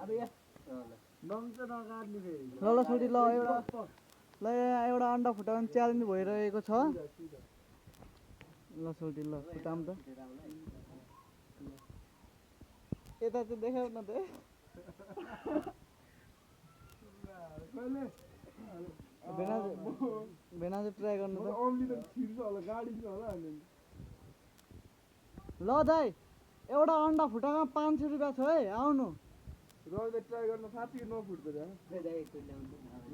अब यहाँ नम्च नकाट्ने फेरि ल छोडी ल एउटा अन्डा फुटाउने च्यालेन्ज भइरहेको छ ल छोडी ल फुटाम त यता चाहिँ देखाउ न त भेना चाहिँ ट्राई गर्नु त ल दाइ एउटा अन्डा फुटामा 500 रुपियाँ छ है आउनु रविदा ट्राई गर्न साँच्चै नफुट्दो रे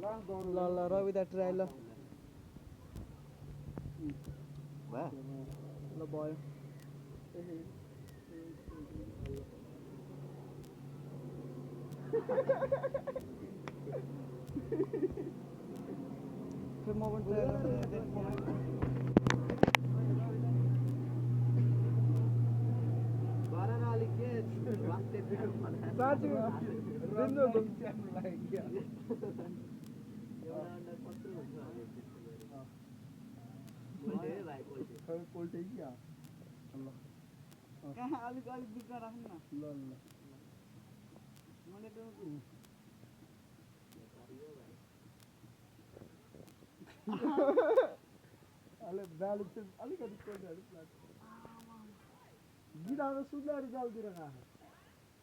ल ल रविदा ट्राई ल ल भयो फेरि म पनि ट्राई कहाँ अलिक बिग्रा राख्नु न ल अलिकति गिराउनु सुन्दर रिजल्टतिर खा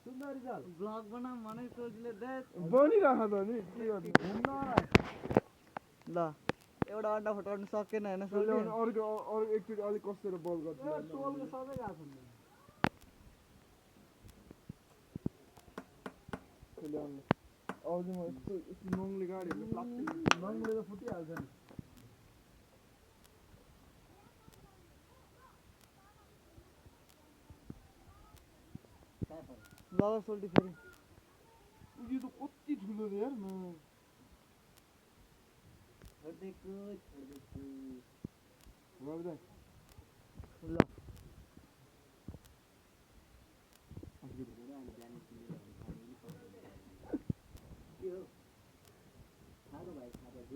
सुन्दर रिजल्ट ब्लग बनाऊँ भने सोचले दे बनिरह त नि के गर्नु ल एउटा अन्डा फुटाउनु सकेन हैन अर्को एकचोटि अलिक कसेर बल गर्छ सोलले सबै गएको छ आउँदै म यस्तो नङले गाडीहरू नङले त फुटिहाल्छ नि ल सोल्टी फेरि यो त कति ठुलो रे यार रविदा ल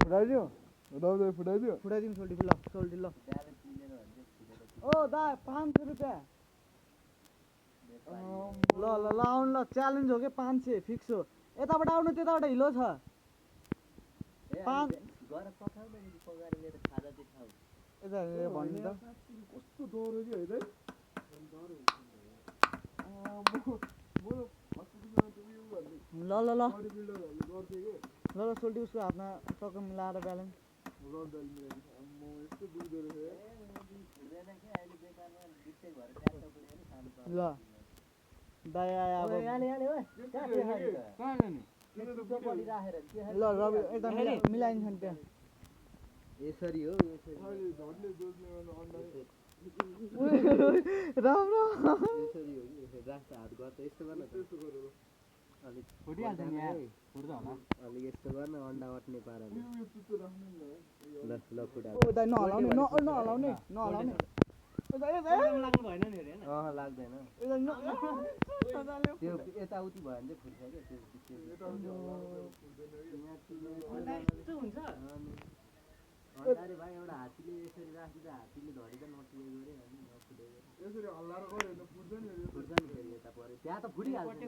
फुटाइदियो रविदा फुटाइदियो फुटाइदिउँ सोल्टी ल सोल्टी ल ओ दा 500 रुपियाँ ल ल ल आउनु ल च्यालेन्ज हो कि 500 फिक्स हो यताबाट आउनु त्यताबाट हिलो छ भन्नु त कस्तो डर कि है ल ल ल ल ल सोल्टी उसको हातमा टक्क मिलाएर ब्यालेन्स ल दाया अब ल रवि एकदम मिलाइन्छ नि त्यहाँ यसरी हो राम्रो यसरी हो कि राख्छ हात गर्छ यस्तो गर्न अलिक फुटिहाल्छ नि यार फुट्छ होला अलिक यस्तो गर्न अन्डा अट्ने पाराले ल ल फुटा ओ दाइ नहलाउने नहलाउने लाग्नु भएन नि अरे हैन लाग्दैन त्यो यताउति भयो भने चाहिँ फुट्छ क्या त्यो हुन्छ अरे भाइ एउटा हात्तीले यसरी राख्दा हात्तीले धरी त नटिएको रे अनि नफुटेको यसरी हल्लाएर गयो भने फुट्छ नि फेरि यता पऱ्यो त्यहाँ त फुटिहाल्छ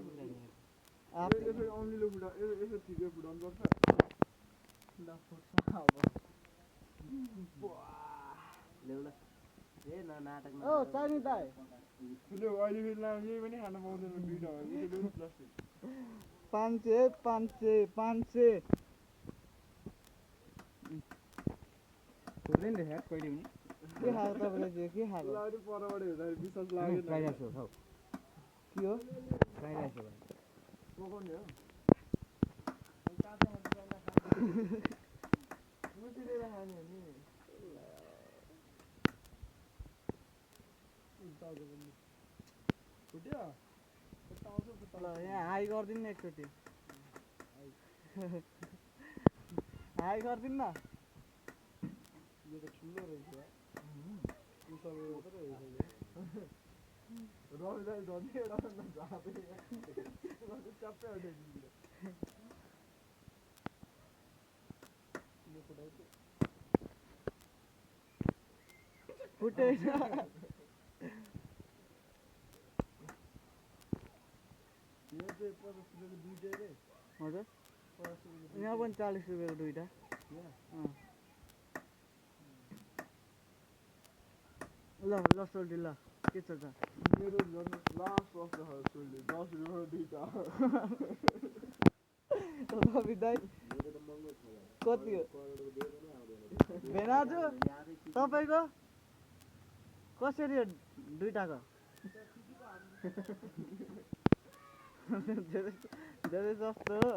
यसरी अम्लिलो फुटा यसरी ठिकै फुटाउनु पर्छ ल फुट्छ अब ल्याउला ए नाटक ओ चाहिने दाइ त्यो अहिले फेरि यही पनि खान पाउँदैन दुईटा प्लास्टिक 500 फुट्दैन रहेछ यार कहिले पनि के खाएको तपाईँले चाहिँ के खाएको अलिक परबाट हेर्दाखेरि विश्वास लागेन खाइरहेको छु खाऊ के हो खाइरहेको छु पकाउने हो मुसिरेर खाने हो नि फुट्यो ल यहाँ हाई गरिदिनु न एकचोटि हाई गरिदिनु न यो त ठुलो रहेछ रविदाई झन्डै एउटा च्याप्पै हटाइदिन्छ फुटेछ यो चाहिँ हजुर यहाँ पनि 40 रुपियाँको दुईटा ल ल सोल्टी ल के छ त मेरो झन् लास्ट वर्ष सोल्टी 10 रुपियाँ दुईटा रवि दाइ कति हो भेनाजु तपाईँको कसरी हो दुईटाको धेरै सस्तो हो